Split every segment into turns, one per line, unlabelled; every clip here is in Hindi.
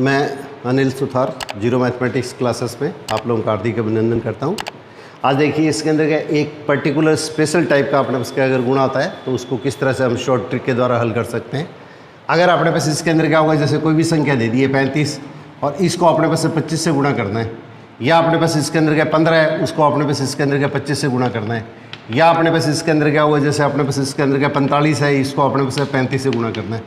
मैं Anil Suthar zero mathematics classes में आप लोगों का हार्दिक अभिनंदन करता हूं। आज देखिए इसके अंदर क्या एक पर्टिकुलर स्पेशल टाइप का अपने पास अगर गुणा होता है तो उसको किस तरह से हम शॉर्ट ट्रिक के द्वारा हल कर सकते हैं। अगर अपने पास इसके अंदर क्या होगा, जैसे कोई भी संख्या दे दी है 35 और इसको अपने पास से 25 से गुणा करना है, या अपने पास इसके अंदर क्या 15 है उसको अपने पास इसके अंदर क्या 25 से गुणा करना है, या अपने पास इसके अंदर क्या होगा, जैसे अपने पास इसके अंदर क्या 45 है इसको अपने पास 35 से गुणा करना है।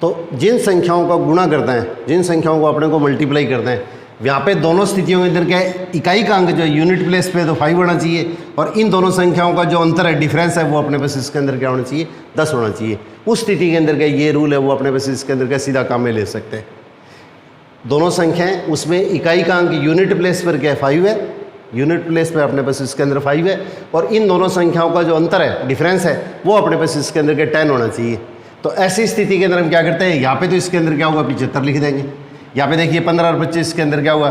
तो जिन संख्याओं का गुणा करना है, जिन संख्याओं को अपने को मल्टीप्लाई करना है, यहाँ पे दोनों स्थितियों के अंदर क्या है, इकाई का अंक जो है यूनिट प्लेस पे तो 5 होना चाहिए और इन दोनों संख्याओं का जो अंतर है, डिफरेंस है, वो अपने पास इसके अंदर क्या होना चाहिए, 10 होना चाहिए। उस स्थिति के अंदर क्या ये रूल है वो अपने पास इसके अंदर क्या सीधा काम में ले सकते हैं। दोनों संख्याएं उसमें इकाई का अंक यूनिट प्लेस पर क्या है 5 है, यूनिट प्लेस पे अपने पास इसके अंदर 5 है और इन दोनों संख्याओं का जो अंतर है, डिफरेंस है, वो अपने पास इसके अंदर क्या 10 होना चाहिए। तो ऐसी स्थिति के अंदर हम क्या करते हैं, यहाँ पे तो इसके अंदर क्या होगा 75 लिख देंगे। यहाँ पे देखिए 15 और 25 के अंदर क्या हुआ,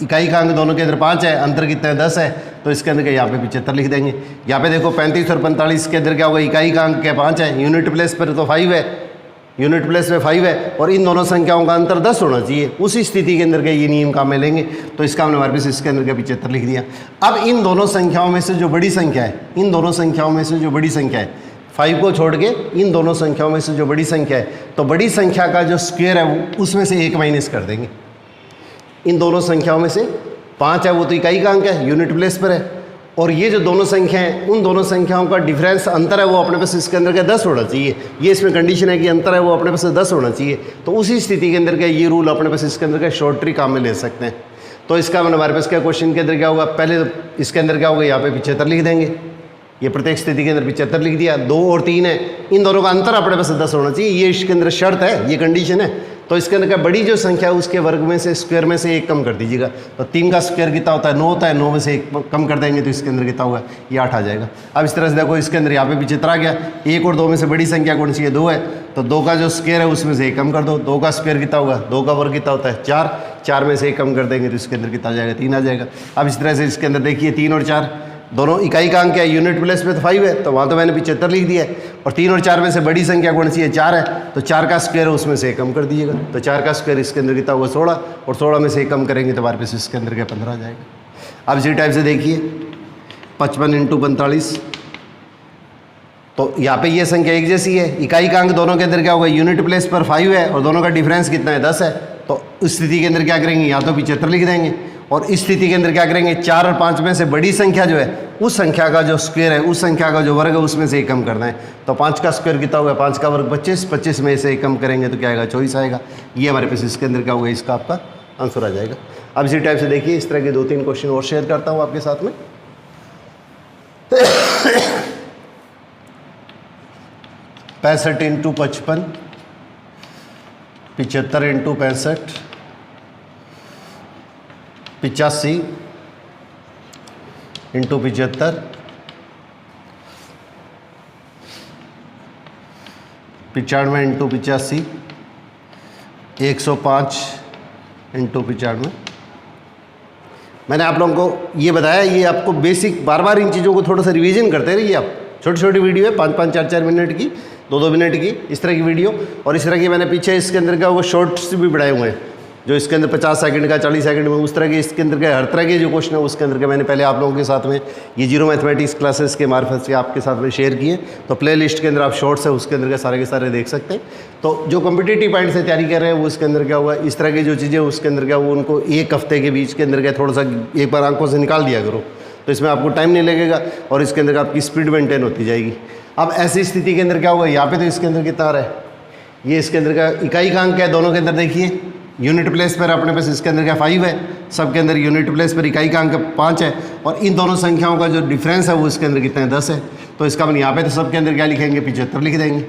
इकाई का अंक दोनों के अंदर 5 है, अंतर कितना है 10 है, तो इसके अंदर क्या यहाँ पे 75 लिख देंगे। यहाँ पे देखो 35 और 45 के अंदर क्या होगा, इकाई का अंक क्या 5 है, यूनिट प्लेस पर तो 5 है, यूनिट प्लेस में 5 है और इन दोनों संख्याओं का अंतर 10 होना चाहिए। उसी स्थिति के अंदर क्या ये नियम काम में लेंगे, तो इसका हमने हमारे पास इसके अंदर क्या 75 लिख दिया। अब इन दोनों संख्याओं में से जो बड़ी संख्या है, इन दोनों संख्याओं में से जो बड़ी संख्या है, 5 को छोड़ के इन दोनों संख्याओं में से जो बड़ी संख्या है, तो बड़ी संख्या का जो स्क्वायर है उसमें से 1 माइनस कर देंगे। इन दोनों संख्याओं में से 5 है वो तो इकाई का अंक है, यूनिट प्लेस पर है, और ये जो दोनों संख्या हैं उन दोनों संख्याओं का डिफरेंस अंतर है वो अपने पास इसके अंदर क्या 10 होना चाहिए। ये इसमें कंडीशन है कि अंतर है वो अपने पास 10 होना चाहिए। तो उसी स्थिति के अंदर क्या ये रूल अपने पास इसके अंदर क्या शॉर्ट ट्रिक काम में ले सकते हैं। तो इसका हमारे पास क्या क्वेश्चन के अंदर क्या होगा, पहले इसके अंदर क्या होगा, यहाँ पे 75 लिख देंगे। ये प्रत्येक स्थिति के अंदर 75 लिख दिया। 2 और 3 है, इन दोनों का अंतर अपने पास 10 होना चाहिए, ये इसके अंदर शर्त है, ये कंडीशन है। तो इसके अंदर क्या बड़ी जो संख्या है उसके वर्ग में से स्क्वायर में से 1 कम कर दीजिएगा। तो 3 का स्क्वायर कितना होता है 9 होता है, 9 में से 1 कम कर देंगे तो इसके अंदर कितना होगा, ये 8 आ जाएगा। अब इस तरह से देखो इसके अंदर यहाँ पे 75 आ गया। 1 और 2 में से बड़ी संख्या कौन सी है, 2 है, तो 2 का जो स्क्वायर है उसमें से 1 कम कर दो। 2 का स्क्वायर कितना होगा, 2 का वर्ग कितना होता है 4, 4 में से 1 कम कर देंगे तो इसके अंदर कितना आ जाएगा, 3 आ जाएगा। अब इस तरह से इसके अंदर देखिए 3 और 4 दोनों इकाई का अंक है, यूनिट प्लेस में तो 5 है, तो वहाँ तो मैंने 75 लिख दिया है। और 3 और 4 में से बड़ी संख्या कौन सी है, 4 है, तो 4 का स्क्वायर है उसमें से 1 कम कर दीजिएगा। तो 4 का स्क्वायर इसके अंदर कितना होगा 16, और 16 में से 1 कम करेंगे तो हमारे पास इसके अंदर क्या 15 आ जाएगा। अब इसी टाइप से देखिए 55 × 45, तो यहाँ पे ये संख्या एक जैसी है, इकाई का अंक दोनों के अंदर क्या होगा, यूनिट प्लेस पर 5 है और दोनों का डिफरेंस कितना है 10 है। तो इस स्थिति के अंदर क्या करेंगे, या तो 75 लिख देंगे, और इस स्थिति के अंदर क्या करेंगे, 4 और 5 में से बड़ी संख्या जो है उस संख्या का जो स्क्वायर है, उस संख्या का जो वर्ग है उसमें से 1 कम करना है। तो 5 का स्क्वायर कितना होगा, 5 का वर्ग 25, 25 में से 1 कम करेंगे तो क्या आएगा 24 आएगा। ये हमारे पास इसके अंदर क्या होगा, इसका आपका आंसर आ जाएगा। अब इसी टाइप से देखिए इस तरह के 2-3 क्वेश्चन और शेयर करता हूँ आपके साथ में। 65 × 55, 75 × 65, 85 × 75, 95 × 85, 105 × 95। मैंने आप लोगों को ये बताया, ये आपको बेसिक बार बार इन चीज़ों को थोड़ा सा रिवीजन करते रहिए आप। छोटी छोटी वीडियो है, 5-5, 4-4 मिनट की, 2-2 मिनट की, इस तरह की वीडियो। और इस तरह की मैंने पीछे इसके अंदर का वो शॉर्ट्स भी बढ़ाए हुए हैं, जो इसके अंदर 50 सेकंड का, 40 सेकंड में, उस तरह के इसके अंदर के हर तरह के जो क्वेश्चन है उसके अंदर के मैंने पहले आप लोगों के साथ में ये जीरो मैथमेटिक्स क्लासेस के मार्फत से आपके साथ में शेयर किए। तो प्ले लिस्ट के अंदर आप शॉर्ट्स है उसके अंदर के सारे देख सकते हैं। तो जो कॉम्पिटिटिव पॉइंट से तैयारी कर रहे हैं वो इसके अंदर क्या हुआ, इस तरह की जो चीज़ें उसके अंदर क्या वो उनको 1 हफ्ते के बीच के अंदर क्या थोड़ा सा एक बार आंखों से निकाल दिया करो, तो इसमें आपको टाइम नहीं लगेगा और इसके अंदर आपकी स्पीड मेंटेन होती जाएगी। अब ऐसी स्थिति के अंदर क्या होगा, यहाँ पे तो इसके अंदर कितना आ रहा है, ये इसके अंदर का इकाई का अंक है, दोनों के अंदर देखिए यूनिट प्लेस पर अपने पास इसके अंदर क्या 5 है, सबके अंदर यूनिट प्लेस पर इकाई का अंक 5 है, और इन दोनों संख्याओं का जो डिफरेंस है वो इसके अंदर कितना है 10 है। तो इसका हम यहाँ पे तो सबके अंदर क्या लिखेंगे 75 लिख देंगे।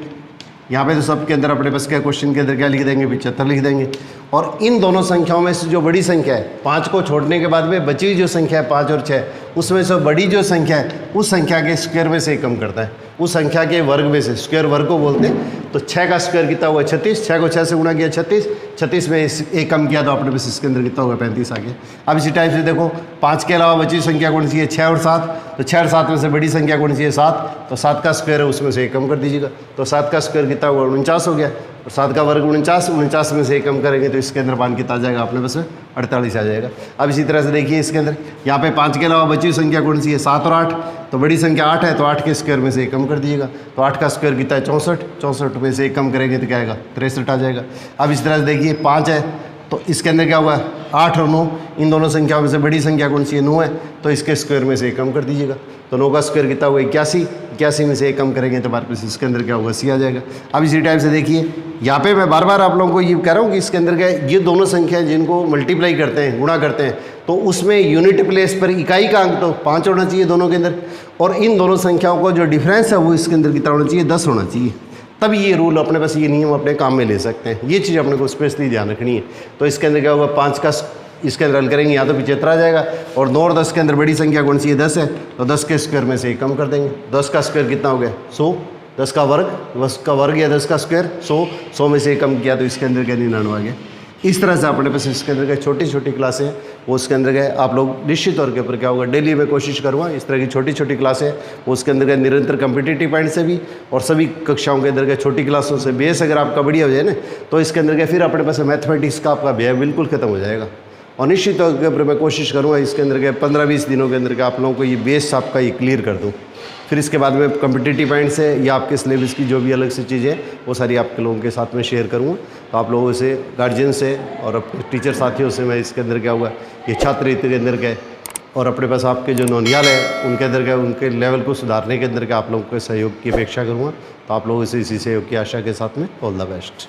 यहाँ पे तो सबके अंदर अपने पास क्या क्वेश्चन के अंदर क्या लिख देंगे 75 लिख देंगे। और इन दोनों संख्याओं में से जो बड़ी संख्या है 5 को छोड़ने के बाद में बची हुई जो संख्या है 5 और 6, उसमें से बड़ी जो संख्या है उस संख्या के स्क्वायर में से 1 कम करता है, उस संख्या के वर्ग में से, स्क्वायर वर्ग को बोलते हैं। तो 6 का स्क्वायर कितना हुआ 36, 6 को 6 से गुणा किया 36, 36 में 1 कम किया तो अपने पास इसके अंदर कितना होगा 35 आ गया। अब इसी टाइप से देखो 5 के अलावा बची संख्या कौन सी है 6 और 7, तो 6 और 7 में से बड़ी संख्या कौन सी है 7, तो 7 का स्क्वायर है उसमें से 1 कम कर दीजिएगा, तो 7 का स्क्वायर कितना हुआ 49 हो गया। और 7 का वर्ग 49, 49 में से 1 कम करेंगे तो इसके अंदर मान कितना आ जाएगा अपने पास 48 आ जाएगा। अब इसी तरह से देखिए इसके अंदर यहाँ पे 5 के अलावा बची हुई संख्या कौन सी है, 7 और 8, तो बड़ी संख्या 8 है तो 8 के स्क्वायर में से 1 कम कर दीजिएगा, तो 8 का स्क्वायर कितना है 64, 64 में से 1 कम करेंगे तो क्या आएगा 63 आ जाएगा। अब इस तरह से देखिए 5 है तो इसके अंदर क्या हुआ 8 और 9, इन दोनों संख्याओं में से बड़ी संख्या कौन सी है 9 है, तो इसके स्क्वायर में से 1 कम कर दीजिएगा, तो 9 का स्क्वायर कितना होगा 81, 81 में से 1 कम करेंगे तो हमारे पास इसके अंदर क्या होगा 80 आ जाएगा। अब इसी टाइप से देखिए यहाँ पे मैं बार बार आप लोगों को ये कह रहा हूँ कि इसके अंदर क्या ये दोनों संख्या जिनको मल्टीप्लाई करते हैं, गुणा करते हैं, तो उसमें यूनिट प्लेस पर इकाई का अंक तो 5 होना चाहिए दोनों के अंदर, और इन दोनों संख्याओं का जो डिफरेंस है वो इसके अंदर कितना होना चाहिए 10 होना चाहिए, तब ये रूल अपने पास ये नियम अपने काम में ले सकते हैं। ये चीज़ अपने को स्पेशली ध्यान रखनी है। तो इसके अंदर क्या होगा 5 का इसके अंदर हल करेंगे या तो 75 आ जाएगा, और 9 और 10 के अंदर बड़ी संख्या कौन सी है 10 है, तो 10 के स्क्वायर में से 1 कम कर देंगे, 10 का स्क्वायर कितना हो गया 100, 10 का वर्ग या 10 का स्क्वायर 100, 100 में से 1 कम किया तो इसके अंदर क्या 99 आ गया। इस तरह से अपने पास इसके अंदर क्या छोटी छोटी क्लासें हैं वो उसके अंदर गए आप लोग निश्चित तौर के ऊपर क्या होगा डेली में कोशिश करूँगा इस तरह की छोटी छोटी क्लासें वो उसके अंदर गए निरंतर कम्पिटिटिव पॉइंट से भी और सभी कक्षाओं के अंदर गए छोटी क्लासों से बेस अगर आपका बढ़िया हो जाए ना तो इसके अंदर गए फिर अपने पास मैथमेटिक्स का आपका व्यय बिल्कुल खत्म हो जाएगा। और निश्चित तौर के ऊपर मैं कोशिश करूँगा इसके अंदर के 15-20 दिनों के अंदर के आप लोगों को ये बेस आपका ये क्लियर कर दूँ। फिर इसके बाद में कम्पिटिटिव पॉइंट से या आपके सिलेबस की जो भी अलग से चीज़ें वो सारी आपके लोगों के साथ में शेयर करूँगा। तो आप लोगों से गार्जियन से और अपने टीचर साथियों से मैं इसके अंदर क्या हुआ ये छात्र के अंदर के और अपने पास आपके जो नौनियाल है उनके अंदर क्या उनके लेवल को सुधारने के अंदर क्या आप लोगों के सहयोग की अपेक्षा करूँगा। तो आप लोगों से इसी सहयोग की आशा के साथ में ऑल द बेस्ट।